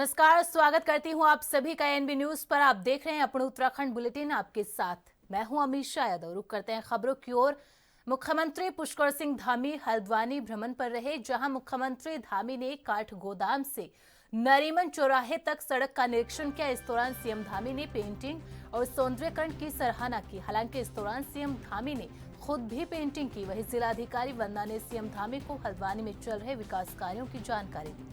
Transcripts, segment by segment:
नमस्कार, स्वागत करती हूँ आप सभी का एनबी न्यूज पर। आप देख रहे हैं अपना उत्तराखंड बुलेटिन, आपके साथ मैं हूं अमीषा यादव। रुक करते हैं खबरों की ओर। मुख्यमंत्री पुष्कर सिंह धामी हल्द्वानी भ्रमण पर रहे, जहां मुख्यमंत्री धामी ने काठगोदाम से नरीमन चौराहे तक सड़क का निरीक्षण किया। इस दौरान सीएम धामी ने पेंटिंग और सौंदर्यीकरण की सराहना की। हालांकि इस दौरान सीएम धामी ने खुद भी पेंटिंग की। वहीं जिलाधिकारी वंदना ने सीएम धामी को हल्द्वानी में चल रहे विकास कार्यों की जानकारी दी।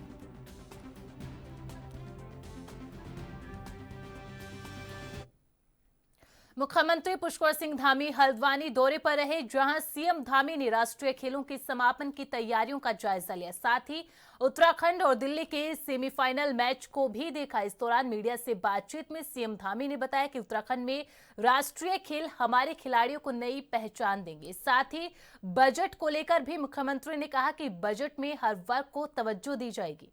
मुख्यमंत्री पुष्कर सिंह धामी हल्द्वानी दौरे पर रहे, जहां सीएम धामी ने राष्ट्रीय खेलों के समापन की तैयारियों का जायजा लिया। साथ ही उत्तराखंड और दिल्ली के सेमीफाइनल मैच को भी देखा। इस दौरान मीडिया से बातचीत में सीएम धामी ने बताया कि उत्तराखंड में राष्ट्रीय खेल हमारे खिलाड़ियों को नई पहचान देंगे। साथ ही बजट को लेकर भी मुख्यमंत्री ने कहा कि बजट में हर वर्ग को तवज्जो दी जाएगी।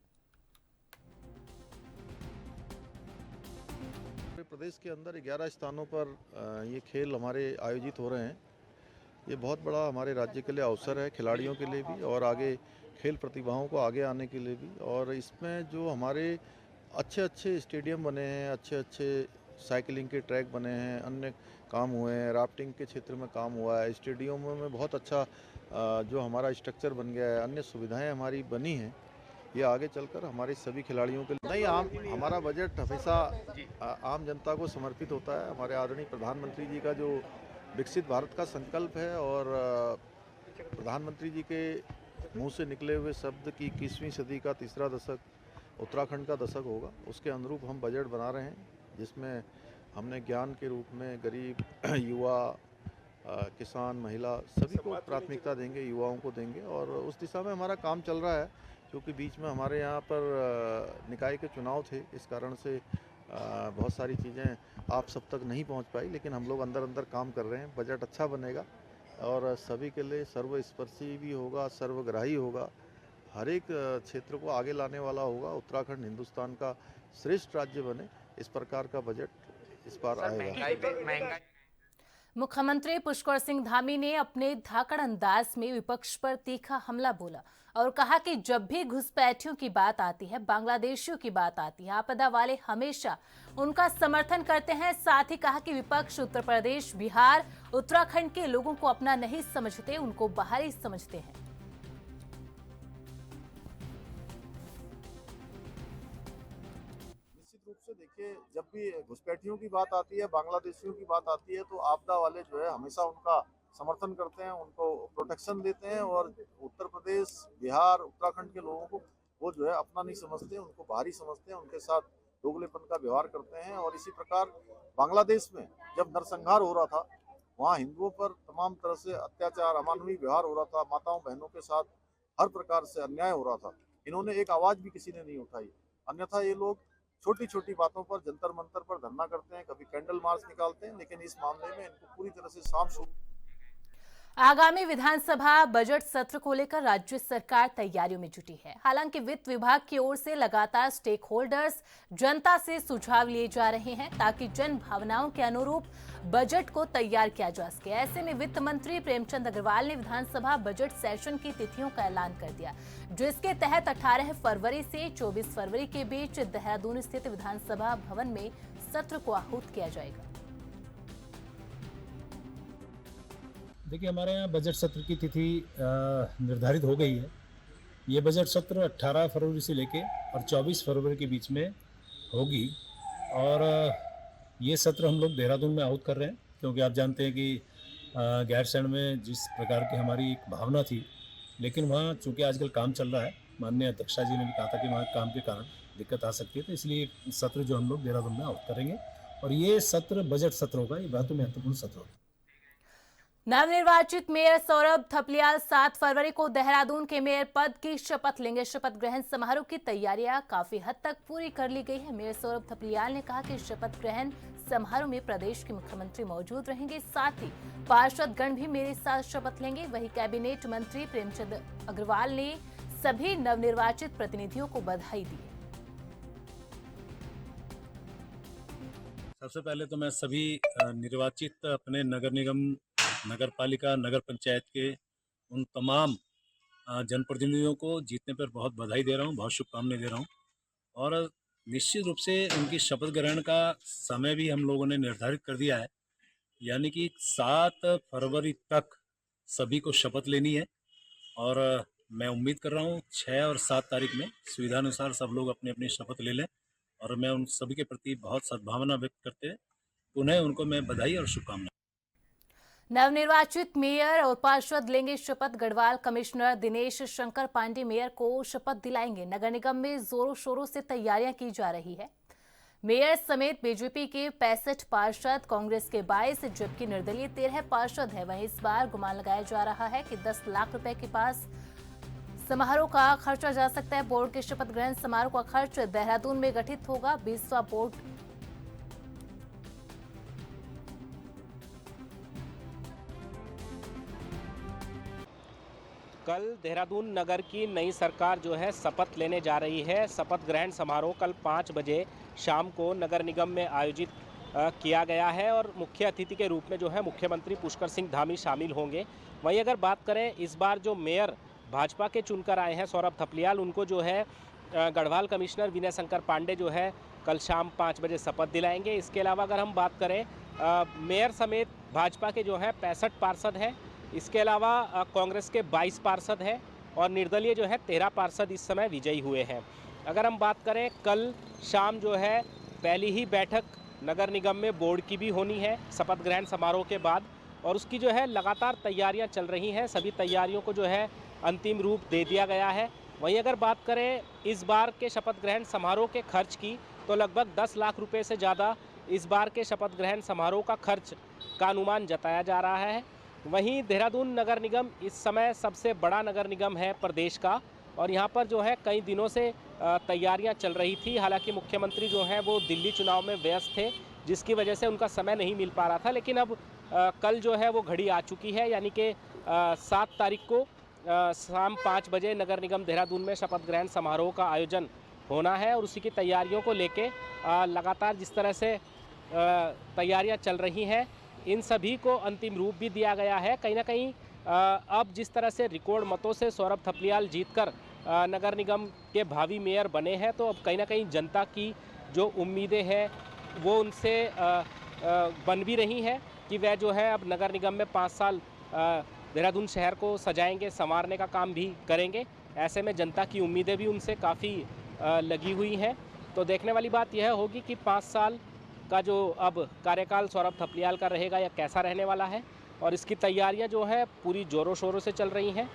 प्रदेश के अंदर 11 स्थानों पर ये खेल हमारे आयोजित हो रहे हैं। ये बहुत बड़ा हमारे राज्य के लिए अवसर है, खिलाड़ियों के लिए भी और आगे खेल प्रतिभाओं को आगे आने के लिए भी। और इसमें जो हमारे अच्छे अच्छे स्टेडियम बने हैं, अच्छे अच्छे साइकिलिंग के ट्रैक बने हैं, अन्य काम हुए हैं, राफ्टिंग के क्षेत्र में काम हुआ है, स्टेडियमों में बहुत अच्छा जो हमारा स्ट्रक्चर बन गया है, अन्य सुविधाएँ हमारी बनी हैं। ये आगे चलकर हमारे सभी खिलाड़ियों के लिए हमारा बजट हमेशा आम जनता को समर्पित होता है। हमारे आदरणीय प्रधानमंत्री जी का जो विकसित भारत का संकल्प है और प्रधानमंत्री जी के मुंह से निकले हुए शब्द की 21वीं सदी का तीसरा दशक उत्तराखंड का दशक होगा, उसके अनुरूप हम बजट बना रहे हैं, जिसमें हमने ज्ञान के रूप में गरीब युवा किसान महिला सभी को प्राथमिकता देंगे, युवाओं को देंगे और उस दिशा में हमारा काम चल रहा है। क्योंकि बीच में हमारे यहाँ पर निकाय के चुनाव थे, इस कारण से बहुत सारी चीज़ें आप सब तक नहीं पहुँच पाई, लेकिन हम लोग अंदर अंदर काम कर रहे हैं। बजट अच्छा बनेगा और सभी के लिए सर्वस्पर्शी भी होगा, सर्वग्राही होगा, हर एक क्षेत्र को आगे लाने वाला होगा। उत्तराखंड हिंदुस्तान का श्रेष्ठ राज्य बने, इस प्रकार का बजट इस बार आएगा। मुख्यमंत्री पुष्कर सिंह धामी ने अपने धाकड़ अंदाज में विपक्ष पर तीखा हमला बोला और कहा कि जब भी घुसपैठियों की बात आती है, बांग्लादेशियों की बात आती है, आपदा वाले हमेशा उनका समर्थन करते हैं। साथ ही कहा कि विपक्ष उत्तर प्रदेश, बिहार, उत्तराखंड के लोगों को अपना नहीं समझते, उनको बाहरी समझते हैं। रूप से देखिए, जब भी घुसपैठियों की बात आती है, बांग्लादेशियों की बात आती है, तो आपदा वाले जो है हमेशा उनका समर्थन करते हैं, उनको प्रोटेक्शन देते हैं और उत्तर प्रदेश, बिहार, उत्तराखंड के लोगों को वो जो है अपना नहीं समझते, उनको बाहरी समझते हैं, उनके साथ दोगलेपन का व्यवहार करते हैं। और इसी प्रकार बांग्लादेश में जब नरसंहार हो रहा था, वहाँ हिंदुओं पर तमाम तरह से अत्याचार, अमानवीय व्यवहार हो रहा था, माताओं बहनों के साथ हर प्रकार से अन्याय हो रहा था। इन्होंने एक आवाज भी किसी ने नहीं उठाई। अन्यथा ये लोग छोटी छोटी बातों पर जंतर मंतर पर धरना करते हैं, कभी कैंडल मार्च निकालते हैं, लेकिन इस मामले में इनको पूरी तरह से साफ। आगामी विधानसभा बजट सत्र को लेकर राज्य सरकार तैयारियों में जुटी है। हालांकि वित्त विभाग की ओर से लगातार स्टेक होल्डर्स, जनता से सुझाव लिए जा रहे हैं ताकि जन भावनाओं के अनुरूप बजट को तैयार किया जा सके। ऐसे में वित्त मंत्री प्रेमचंद अग्रवाल ने विधानसभा बजट सेशन की तिथियों का ऐलान कर दिया, जिसके तहत 18 फरवरी से 24 फरवरी के बीच देहरादून स्थित विधानसभा भवन में सत्र को आहूत किया जाएगा। देखिए, हमारे यहाँ बजट सत्र की तिथि निर्धारित हो गई है। ये बजट सत्र 18 फरवरी से लेके और 24 फरवरी के बीच में होगी और ये सत्र हम लोग देहरादून में आहूत कर रहे हैं, क्योंकि आप जानते हैं कि गैरसैंण में जिस प्रकार की हमारी एक भावना थी, लेकिन वहाँ चूँकि आजकल काम चल रहा है, माननीय अध्यक्षा जी ने भी कहा था कि वहाँ काम के कारण दिक्कत आ सकती है, तो इसलिए सत्र जो हम लोग देहरादून में आहूत करेंगे और ये सत्र बजट सत्र होगा। ये बहुत महत्वपूर्ण सत्र होगा। नवनिर्वाचित मेयर सौरभ थपलियाल 7 फरवरी को देहरादून के मेयर पद की शपथ लेंगे। शपथ ग्रहण समारोह की तैयारियां काफी हद तक पूरी कर ली गई है। मेयर सौरभ थपलियाल ने कहा कि शपथ ग्रहण समारोह में प्रदेश के मुख्यमंत्री मौजूद रहेंगे, साथ ही पार्षदगण भी मेरे साथ शपथ लेंगे। वहीं कैबिनेट मंत्री प्रेमचंद अग्रवाल ने सभी नवनिर्वाचित प्रतिनिधियों को बधाई दी। सबसे पहले तो मैं सभी निर्वाचित अपने नगर निगम, नगर पालिका, नगर पंचायत के उन तमाम जनप्रतिनिधियों को जीतने पर बहुत बधाई दे रहा हूँ, बहुत शुभकामनाएं दे रहा हूँ। और निश्चित रूप से उनकी शपथ ग्रहण का समय भी हम लोगों ने निर्धारित कर दिया है, यानी कि 7 फरवरी तक सभी को शपथ लेनी है। और मैं उम्मीद कर रहा हूँ 6 और 7 तारीख में सुविधानुसार सब लोग अपनी अपनी शपथ ले लें, और मैं उन सभी के प्रति बहुत सद्भावना व्यक्त करते हुए पुनः उनको मैं बधाई और शुभकामनाएं। नवनिर्वाचित मेयर और पार्षद लेंगे शपथ। गढ़वाल कमिश्नर दिनेश शंकर पांडे मेयर को शपथ दिलाएंगे। नगर निगम में जोरों शोरों से तैयारियां की जा रही है। मेयर समेत बीजेपी के 65 पार्षद, कांग्रेस के 22 जबकि निर्दलीय 13 पार्षद हैं। वहीं इस बार गुमान लगाया जा रहा है कि 10 लाख रुपए के पास समारोह का खर्चा जा सकता है। बोर्ड के शपथ ग्रहण समारोह का खर्च देहरादून में गठित होगा। 20वां बोर्ड कल देहरादून नगर की नई सरकार जो है शपथ लेने जा रही है। शपथ ग्रहण समारोह कल 5 बजे शाम को नगर निगम में आयोजित किया गया है और मुख्य अतिथि के रूप में जो है मुख्यमंत्री पुष्कर सिंह धामी शामिल होंगे। वहीं अगर बात करें इस बार जो मेयर भाजपा के चुनकर आए हैं सौरभ थपलियाल, उनको जो है गढ़वाल कमिश्नर विनय शंकर पांडे जो है कल शाम 5 बजे शपथ दिलाएंगे। इसके अलावा अगर हम बात करें मेयर समेत भाजपा के जो है 65 पार्षद हैं। इसके अलावा कांग्रेस के 22 पार्षद हैं और निर्दलीय जो है 13 पार्षद इस समय विजयी हुए हैं। अगर हम बात करें कल शाम जो है पहली ही बैठक नगर निगम में बोर्ड की भी होनी है शपथ ग्रहण समारोह के बाद, और उसकी जो है लगातार तैयारियां चल रही हैं। सभी तैयारियों को जो है अंतिम रूप दे दिया गया है। वहीं अगर बात करें इस बार के शपथ ग्रहण समारोह के खर्च की, तो लगभग 10 लाख रुपए से ज़्यादा इस बार के शपथ ग्रहण समारोह का खर्च का अनुमान जताया जा रहा है। वहीं देहरादून नगर निगम इस समय सबसे बड़ा नगर निगम है प्रदेश का, और यहाँ पर जो है कई दिनों से तैयारियां चल रही थी। हालांकि मुख्यमंत्री जो हैं वो दिल्ली चुनाव में व्यस्त थे, जिसकी वजह से उनका समय नहीं मिल पा रहा था। लेकिन अब कल जो है वो घड़ी आ चुकी है, यानी कि 7 तारीख को शाम 5 बजे नगर निगम देहरादून में शपथ ग्रहण समारोह का आयोजन होना है। और उसी की तैयारियों को लेके लगातार जिस तरह से तैयारियां चल रही हैं, इन सभी को अंतिम रूप भी दिया गया है। कहीं ना कहीं अब जिस तरह से रिकॉर्ड मतों से सौरभ थपलियाल जीतकर नगर निगम के भावी मेयर बने हैं, तो अब कहीं ना कहीं जनता की जो उम्मीदें हैं वो उनसे बन भी रही हैं कि वह जो है अब नगर निगम में 5 साल देहरादून शहर को सजाएंगे, संवारने का काम भी करेंगे। ऐसे में जनता की उम्मीदें भी उनसे काफ़ी लगी हुई हैं। तो देखने वाली बात यह होगी कि 5 साल का जो अब कार्यकाल सौरभ थपलियाल का रहेगा या कैसा रहने वाला है, और इसकी तैयारियां जो है पूरी ज़ोरों शोरों से चल रही हैं।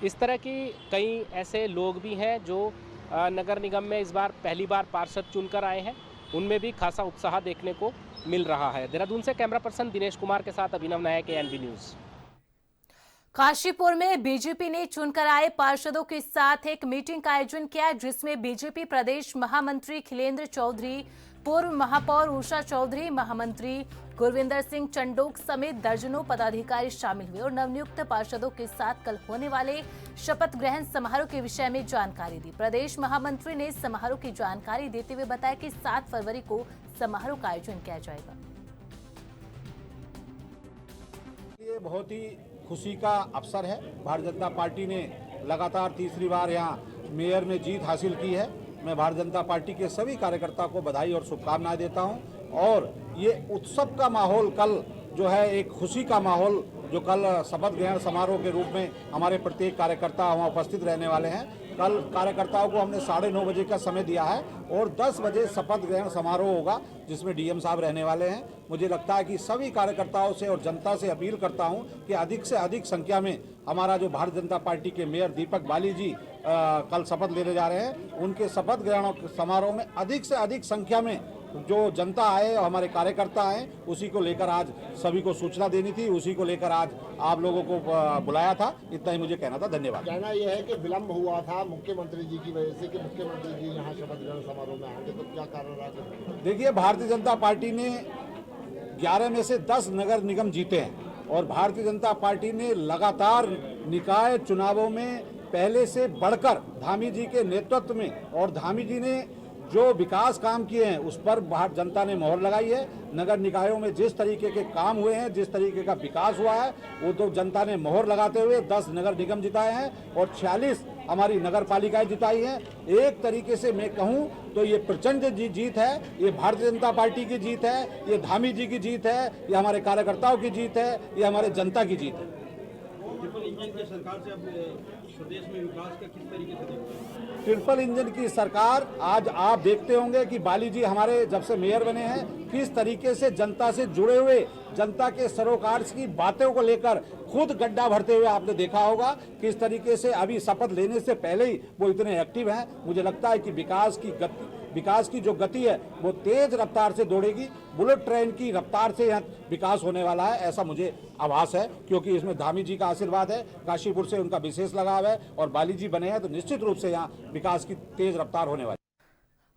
इस तरह की कई ऐसे लोग भी हैं जो नगर निगम में इस बार पहली बार पार्षद चुनकर आए हैं, उनमें भी खासा उत्साह देखने को मिल रहा है। देहरादून से कैमरा पर्सन दिनेश कुमार के साथ अभिनव नायक, एएनबी न्यूज़। काशीपुर में बीजेपी ने चुनकर आए पार्षदों के साथ एक मीटिंग का आयोजन किया, जिसमें बीजेपी प्रदेश महामंत्री खिलेंद्र चौधरी, पूर्व महापौर उषा चौधरी, महामंत्री गुरविंदर सिंह चंडोक समेत दर्जनों पदाधिकारी शामिल हुए और नवनियुक्त पार्षदों के साथ कल होने वाले शपथ ग्रहण समारोह के विषय में जानकारी दी। प्रदेश महामंत्री ने समारोह की जानकारी देते हुए बताया कि 7 फरवरी को समारोह का आयोजन किया जाएगा। ये बहुत ही खुशी का अवसर है। भारतीय जनता पार्टी ने लगातार तीसरी बार यहाँ मेयर में जीत हासिल की है। मैं भारतीय जनता पार्टी के सभी कार्यकर्ताओं को बधाई और शुभकामनाएं देता हूं। और ये उत्सव का माहौल कल जो है, एक खुशी का माहौल जो कल शपथ ग्रहण समारोह के रूप में हमारे प्रत्येक कार्यकर्ता वहाँ उपस्थित रहने वाले हैं। कल कार्यकर्ताओं को हमने 9:30 बजे का समय दिया है और 10 बजे शपथ ग्रहण समारोह होगा, जिसमें डीएम साहब रहने वाले हैं। मुझे लगता है कि सभी कार्यकर्ताओं से और जनता से अपील करता हूं कि अधिक से अधिक संख्या में हमारा जो भारतीय जनता पार्टी के मेयर दीपक बाली जी कल शपथ लेने जा रहे हैं, उनके शपथ ग्रहण समारोह में अधिक से अधिक संख्या में जो जनता आए और हमारे कार्यकर्ता आए, उसी को लेकर आज सभी को सूचना देनी थी, उसी को लेकर आज आप लोगों को बुलाया था। इतना ही मुझे कहना था। धन्यवाद। कहना यह है कि विलम्ब हुआ था मुख्यमंत्री जी की वजह से कि मुख्यमंत्री जी यहाँ शपथ ग्रहण समारोह में आएंगे, तो क्या कारण रहा? देखिए, भारतीय जनता पार्टी ने 11 में से 10 नगर निगम जीते हैं और भारतीय जनता पार्टी ने लगातार निकाय चुनावों में पहले से बढ़कर धामी जी के नेतृत्व में, और धामी जी ने जो विकास काम किए हैं उस पर भारत जनता ने मोहर लगाई है। नगर निकायों में जिस तरीके के काम हुए हैं, जिस तरीके का विकास हुआ है, वो तो जनता ने मोहर लगाते हुए 10 नगर निगम जिताए हैं और 46 हमारी नगर पालिकाएं जिताई हैं। एक तरीके से मैं कहूं तो ये प्रचंड जीत है, ये भारतीय जनता पार्टी की जीत है, ये धामी जी की जीत है, ये हमारे कार्यकर्ताओं की जीत है, ये हमारे जनता की जीत है। ट्रिपल इंजन की सरकार से अब प्रदेश में विकास का किस तरीके से देखते हैं? ट्रिपल इंजन की सरकार, आज आप देखते होंगे कि बाली जी हमारे जब से मेयर बने हैं किस तरीके से जनता से जुड़े हुए, जनता के सरोकार की बातों को लेकर खुद गड्ढा भरते हुए आपने देखा होगा। किस तरीके से अभी शपथ लेने से पहले ही वो इतने एक्टिव हैं। मुझे लगता है कि विकास की जो गति है वो तेज रफ्तार से दौड़ेगी। बुलेट ट्रेन की रफ्तार से यहाँ विकास होने वाला है, ऐसा मुझे आभास है, क्योंकि इसमें धामी जी का आशीर्वाद है, काशीपुर से उनका विशेष लगाव है और बाली जी बने हैं, तो निश्चित रूप से यहाँ विकास की तेज रफ्तार होने वाली।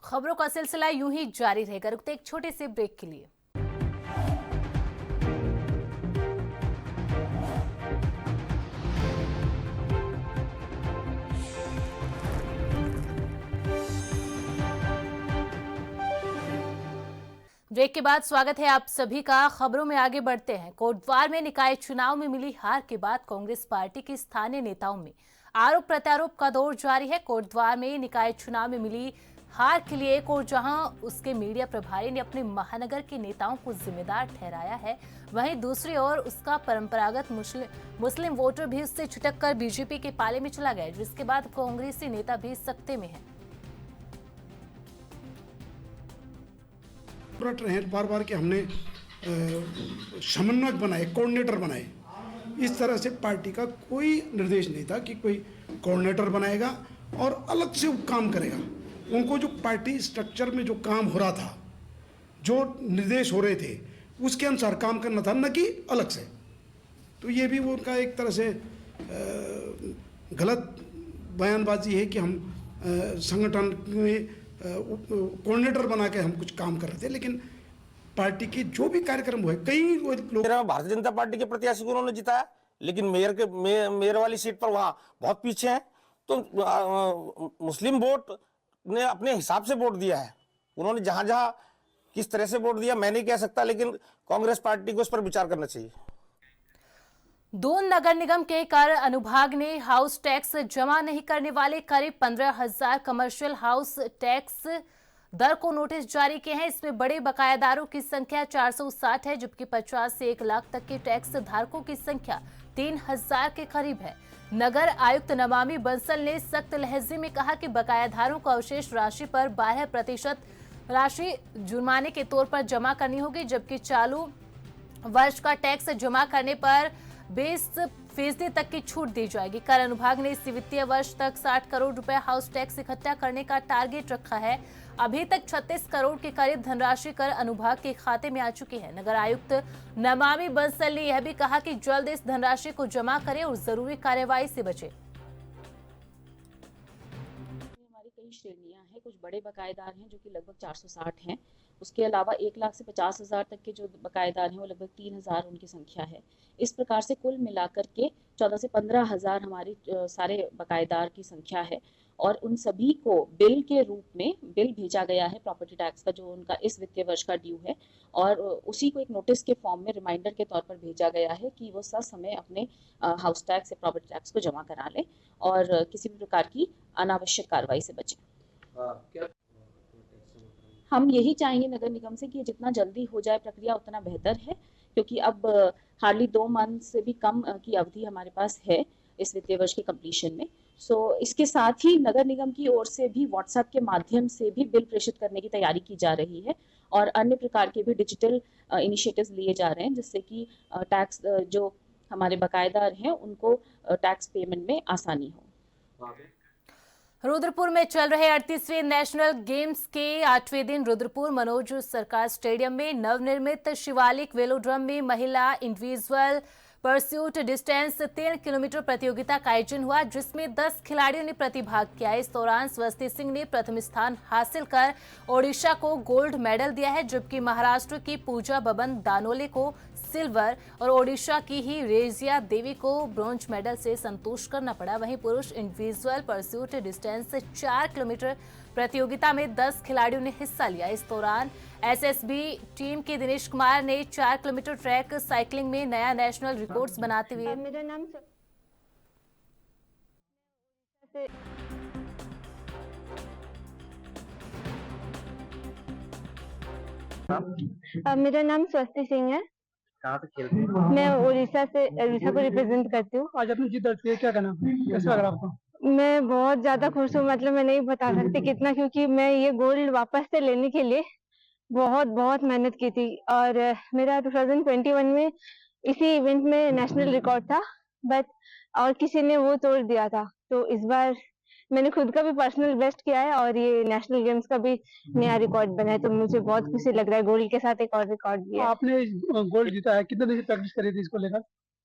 खबरों का सिलसिला यूं ही जारी रहेगा। रुकते एक छोटे से ब्रेक के लिए। ब्रेक के बाद स्वागत है आप सभी का। खबरों में आगे बढ़ते हैं। कोटद्वार में निकाय चुनाव में मिली हार के बाद कांग्रेस पार्टी के स्थानीय नेताओं में आरोप प्रत्यारोप का दौर जारी है। कोटद्वार में निकाय चुनाव में मिली हार के लिए एक और जहां उसके मीडिया प्रभारी ने अपने महानगर के नेताओं को जिम्मेदार ठहराया है, वहीं दूसरी ओर उसका परंपरागत मुस्लिम वोटर भी उससे छिटक कर बीजेपी के पाले में चला गया, जिसके बाद कांग्रेसी नेता भी सख्ते में है। बार बार कि हमने समन्वयक बनाए, कोऑर्डिनेटर बनाए। इस तरह से पार्टी का कोई निर्देश नहीं था कि कोई कोऑर्डिनेटर बनाएगा और अलग से काम करेगा। उनको जो पार्टी स्ट्रक्चर में जो काम हो रहा था, जो निर्देश हो रहे थे, उसके अनुसार काम करना था, न कि अलग से। तो ये भी वो उनका एक तरह से गलत बयानबाजी है कि हम संगठन में कोऑर्डिनेटर बना के हम कुछ काम कर रहे थे, लेकिन पार्टी के जो भी कार्यक्रम हुए, कई लोग भारतीय जनता पार्टी के प्रत्याशी को उन्होंने जिताया, लेकिन मेयर वाली सीट पर वहां बहुत पीछे हैं। तो मुस्लिम वोट ने अपने हिसाब से वोट दिया है। उन्होंने जहां जहां किस तरह से वोट दिया मैं नहीं कह सकता, लेकिन कांग्रेस पार्टी को इस पर विचार करना चाहिए। दून नगर निगम के कर अनुभाग ने हाउस टैक्स जमा नहीं करने वाले करीब 15,000 कमर्शियल हाउस टैक्स दर को नोटिस जारी किए हैं। इसमें बड़े बकायादारों की संख्या 460 है, जबकि 50 से 1 लाख तक के टैक्स धारकों की संख्या 3,000 के करीब है। नगर आयुक्त नमामि बंसल ने सख्त लहजे में कहा कि बकायादारों को अवशेष राशि पर 12% राशि जुर्माने के तौर पर जमा करनी होगी, जबकि चालू वर्ष का टैक्स जमा करने पर 20% तक की छूट दी जाएगी। कर अनुभाग ने इस वित्तीय वर्ष तक 60 करोड़ रुपए हाउस टैक्स इकट्ठा करने का टारगेट रखा है। अभी तक 36 करोड़ के करीब धनराशि कर अनुभाग के खाते में आ चुकी है। नगर आयुक्त नमामि बंसल ने यह भी कहा कि जल्द इस धनराशि को जमा करें और जरूरी कार्रवाई से बचे। हमारी कई श्रेणियां हैं, कुछ बड़े बकायेदार हैं जो कि लगभग 460 हैं। उसके अलावा 1 लाख से 50,000 तक के जो बकायेदार हैं वो लगभग 3,000 उनकी संख्या है। इस प्रकार से कुल मिलाकर के 14 से 15,000 हमारी सारे बकायेदार की संख्या है और उन सभी को बिल के रूप में बिल भेजा गया है प्रॉपर्टी टैक्स का, जो उनका इस वित्तीय वर्ष का ड्यू है, और उसी को एक नोटिस के फॉर्म में रिमाइंडर के तौर पर भेजा गया है कि वो समय अपने हाउस टैक्स या प्रॉपर्टी टैक्स को जमा करा लें और किसी भी प्रकार की अनावश्यक कार्रवाई से बचें। हम यही चाहेंगे नगर निगम से कि जितना जल्दी हो जाए प्रक्रिया उतना बेहतर है, क्योंकि अब हार्डली 2 मंथ से भी कम की अवधि हमारे पास है इस वित्तीय वर्ष के कंप्लीशन में। इसके साथ ही नगर निगम की ओर से भी व्हाट्सएप के माध्यम से भी बिल प्रेषित करने की तैयारी की जा रही है और अन्य प्रकार के भी डिजिटल इनिशिएटिव्स लिए जा रहे हैं, जिससे कि टैक्स जो हमारे बकायेदार हैं उनको टैक्स पेमेंट में आसानी हो। रुद्रपुर में चल रहे 38वें नेशनल गेम्स के 8वें दिन रुद्रपुर मनोज सरकार स्टेडियम में नवनिर्मित शिवालिक वेलोड्रम में महिला इंडिविजुअल परस्यूट डिस्टेंस 3 किलोमीटर प्रतियोगिता का आयोजन हुआ, जिसमें 10 खिलाड़ियों ने प्रतिभाग किया। इस दौरान स्वस्ति सिंह ने प्रथम स्थान हासिल कर ओडिशा को गोल्ड मेडल दिया है, जबकि महाराष्ट्र की पूजा बबन दानोले को सिल्वर और ओडिशा की ही रेजिया देवी को ब्रॉन्ज मेडल से संतोष करना पड़ा। वहीं पुरुष इंडिविजुअल परस्यूट डिस्टेंस से 4 किलोमीटर प्रतियोगिता में 10 खिलाड़ियों ने हिस्सा लिया। इस दौरान एसएसबी टीम के दिनेश कुमार ने 4 किलोमीटर ट्रैक साइकिलिंग में नया नेशनल रिकॉर्ड्स बनाते हुए मेरा नाम मेरा नाम स्वस्ति सिंह है। कहाँ से खेलते हैं? मैं उड़ीसा को रिप्रेजेंट करती हूँ। आज अपनी जीत दर्ज की है, क्या कहना कैसा लग रहा है आपको? मैं बहुत ज्यादा खुश हूँ, मतलब मैं नहीं बता सकती कितना, क्योंकि मैं ये गोल्ड वापस से लेने के लिए बहुत बहुत मेहनत की थी। और मेरा 2021 में इसी इवेंट में नेशनल रिकॉर्ड था, बट और किसी ने वो तोड़ दिया था। तो इस बार मैंने खुद का भी पर्सनल बेस्ट किया है और ये नेशनल गेम्स का भी नया रिकॉर्ड बना है, तो मुझे बहुत खुशी लग रहा है। गोल्ड के साथ एक और रिकॉर्ड भी है। आपने गोल्ड जीता है, कितने दिन से प्रैक्टिस करी थी इसको लेकर,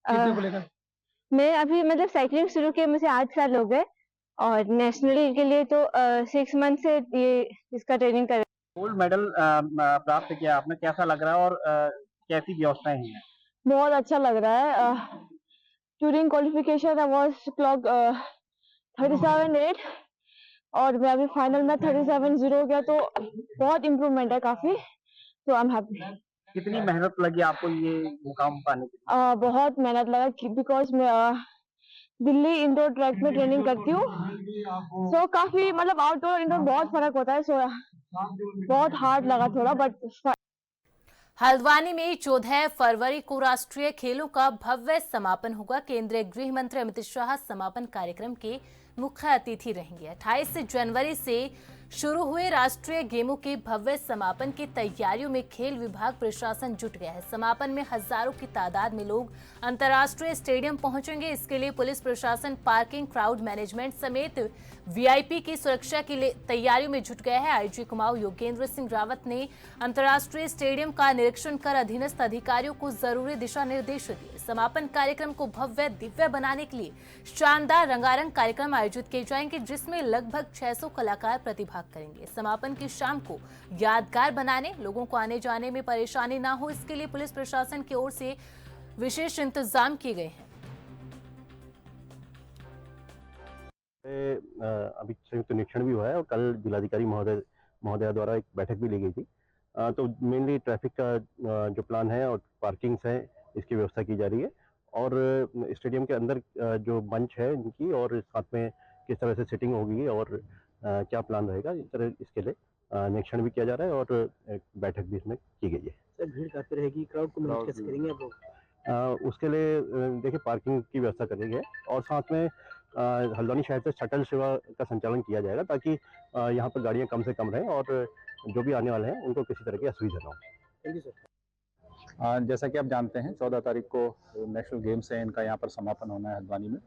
जीतने को लेकर? मैं अभी मतलब साइकिलिंग शुरू किए मुझे 8 साल हो गए, और नेशनल के लिए तो 6 मंथ से ये इसका ट्रेनिंग कर। गोल्ड मेडल प्राप्त किया आपने, कैसा लग रहा है और कैसी व्यवस्थाएं हैं? बहुत अच्छा लग रहा है। During qualification I was clock 37.8 और मैं अभी फाइनल में 37.0 हो गया, तो बहुत इम्प्रूवमेंट है काफी, तो आई एम हैप्पी। कितनी मेहनत लगी आपको ये मुकाम पाने के लिए? बहुत मेहनत लगा, बिकॉज मैं दिल्ली इंडोर ट्रैक में ट्रेनिंग करती हूँ, सो काफी मतलब आउटडोर और इंडोर बहुत फर्क होता है, सो बहुत हार्ड लगा थोड़ा, बट हल्द्वानी में 14 फरवरी को राष्ट्रीय खेलों का भव्य समापन होगा। केंद्रीय गृह मंत्री अमित शाह समापन कार्यक्रम के मुख्य अतिथि रहेंगे। 28 जनवरी से शुरू हुए राष्ट्रीय गेमों के भव्य समापन की तैयारियों में खेल विभाग प्रशासन जुट गया है। समापन में हजारों की तादाद में लोग अंतर्राष्ट्रीय स्टेडियम पहुंचेंगे। इसके लिए पुलिस प्रशासन पार्किंग, क्राउड मैनेजमेंट समेत वीआईपी की सुरक्षा के लिए तैयारियों में जुट गया है। आईजी कुमाऊं योगेंद्र सिंह रावत ने अंतर्राष्ट्रीय स्टेडियम का निरीक्षण कर अधीनस्थ अधिकारियों को जरूरी दिशा निर्देश दिए। समापन कार्यक्रम को भव्य दिव्य बनाने के लिए शानदार रंगारंग कार्यक्रम आयोजित किए जाएंगे, जिसमें लगभग 600 कलाकार प्रतिभाग करेंगे। समापन की शाम को यादगार बनाने, लोगों को आने जाने में परेशानी ना हो, इसके लिए पुलिस प्रशासन की ओर से विशेष इंतजाम किए गए हैं। अभी संयुक्त निरीक्षण भी हुआ है और कल जिलाधिकारी महोदया द्वारा एक बैठक भी ली गई थी। तो मेनली ट्रैफिक का जो प्लान है और पार्किंग्स है, इसकी व्यवस्था की जा रही है, और स्टेडियम के अंदर जो मंच है इनकी, और साथ में किस तरह से सिटिंग होगी और क्या प्लान रहेगा, इस तरह इसके लिए निरीक्षण भी किया जा रहा है और एक बैठक भी इसमें की गई है। सर भीड़ काफी रहेगी, क्राउड को मैनेज कैसे करेंगे आप लोग? उसके लिए देखिए पार्किंग की व्यवस्था कर रही है, और साथ में हल्द्वानी शहर से शटल सेवा का संचालन किया जाएगा, ताकि यहाँ पर गाड़ियाँ कम से कम रहें और जो भी आने वाले हैं उनको किसी तरह की असुविधा ना हो। Thank you sir. जैसा कि आप जानते हैं 14 तारीख को नेशनल गेम्स है, इनका यहाँ पर समापन होना है हल्द्वानी में,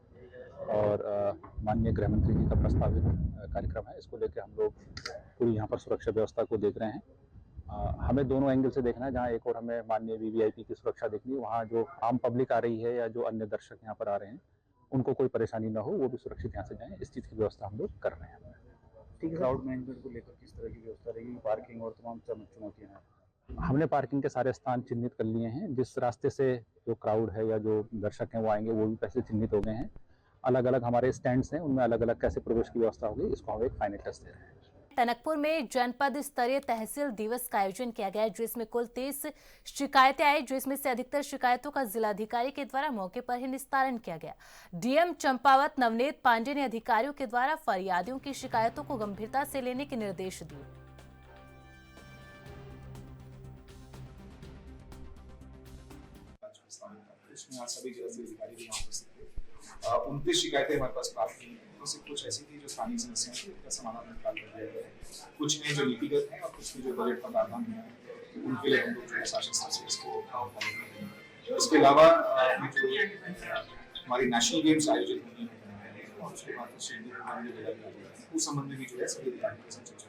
और माननीय गृह मंत्री जी का प्रस्तावित कार्यक्रम है। इसको लेकर हम लोग पूरी यहाँ पर सुरक्षा व्यवस्था को देख रहे हैं। हमें दोनों एंगल से देखना है, जहाँ एक और हमें माननीय वीवीआईपी की सुरक्षा देखनी है, वहाँ जो आम पब्लिक आ रही है या जो अन्य दर्शक यहाँ पर आ रहे हैं उनको कोई परेशानी ना हो, वो भी सुरक्षित यहाँ से जाएं, इस चीज़ की व्यवस्था हम लोग कर रहे हैं। ठीक है। क्राउड मैनेजमेंट को लेकर किस तरह की व्यवस्था रहेगी, पार्किंग और तमाम चुनौतियाँ हैं? हमने पार्किंग के सारे स्थान चिन्हित कर लिए हैं। जिस रास्ते से जो क्राउड है या जो दर्शक हैं वो आएंगे, वो भी पहले चिन्हित हो गए हैं। अलग अलग हमारे स्टैंड्स हैं, उनमें अलग अलग कैसे प्रवेश की व्यवस्था होगी, इसको हम एक फाइनल टेस्ट दे रहे हैं। टनकपुर में जनपद स्तरीय तहसील दिवस का आयोजन किया गया, जिसमें कुल 30 शिकायतें आई, जिसमें से अधिकतर शिकायतों का जिलाधिकारी के द्वारा मौके पर ही निस्तारण किया गया। डीएम चंपावत नवनीत पांडे ने अधिकारियों के द्वारा फरियादियों की शिकायतों को गंभीरता से लेने के निर्देश दिए। सभी जिलाधिकारी भी यहाँ उपस्थित थे। 29 शिकायतें हमारे पास प्राप्त हुई हैं, उनमें से कुछ ऐसी थी जो स्थानीय समस्याएं थी, उनका समाधान निकाल कर दिया गया है। कुछ में जो नीतिगत हैं और कुछ में जो बजट का प्रावधान है, उनके लिए हम लोग जो है शासन स्तर से इसको फॉलो कर रहे हैं। इसके अलावा जो हमारी नेशनल गेम्स आयोजित होनी है और उसके बाद उस संबंध में भी जो है सभी अधिकारियों के साथ चर्चा होगी।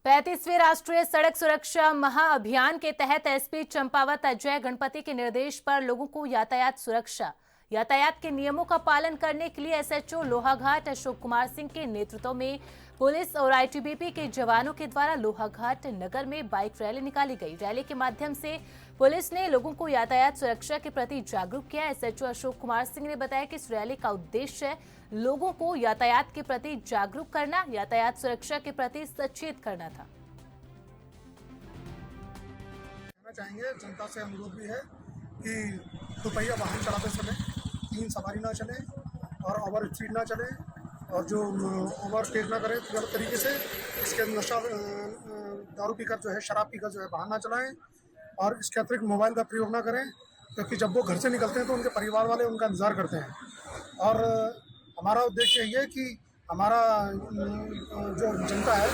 35वें राष्ट्रीय सड़क सुरक्षा महाअभियान के तहत एसपी चंपावत अजय गणपति के निर्देश पर लोगों को यातायात सुरक्षा यातायात के नियमों का पालन करने के लिए एसएचओ लोहाघाट अशोक कुमार सिंह के नेतृत्व में पुलिस और आईटीबीपी के जवानों के द्वारा लोहाघाट नगर में बाइक रैली निकाली गई। रैली के माध्यम से पुलिस ने लोगों को यातायात सुरक्षा के प्रति जागरूक किया। एसएचओ अशोक कुमार सिंह ने बताया कि इस रैली का उद्देश्य लोगों को यातायात के प्रति जागरूक करना, यातायात सुरक्षा के प्रति सचेत करना था। कहना चाहेंगे, जनता से अनुरोध भी है कि दोपहिया वाहन चलाते समय 3 सवारी ना चले और ओवर स्पीड ना चले और जो ओवर स्टेज ना करें गलत तरीके से। इसके नशा दारू पीकर जो है, शराब पीकर जो है वाहन ना चलाएं और इसके अतिरिक्त मोबाइल का प्रयोग ना करें, क्योंकि जब वो घर से निकलते हैं तो उनके परिवार वाले उनका इंतज़ार करते हैं। और हमारा उद्देश्य ये है कि हमारा जो जनता है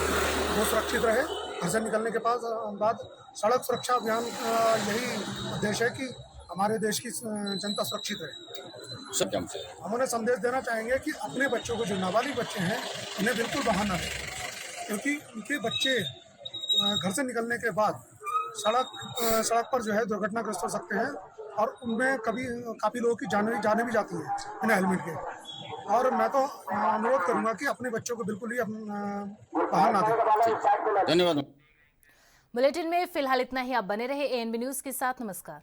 वो सुरक्षित रहे। घर से निकलने के बाद सड़क सुरक्षा अभियान यही उद्देश्य है कि हमारे देश की जनता सुरक्षित रहे। हम उन्हें संदेश देना चाहेंगे कि अपने बच्चों को, जो नाबालिग बच्चे हैं, उन्हें बिल्कुल बाहर ना दें, क्योंकि उनके बच्चे घर से निकलने के बाद सड़क पर जो है दुर्घटनाग्रस्त हो सकते हैं और उनमें काफ़ी लोगों की जाने भी जाती है बिना हेलमेट के। और मैं तो अनुरोध करूंगा कि अपने बच्चों को बिल्कुल ही बाहर ना दें। धन्यवाद। बुलेटिन में फिलहाल इतना ही। आप बने रहे एएनबी न्यूज के साथ। नमस्कार।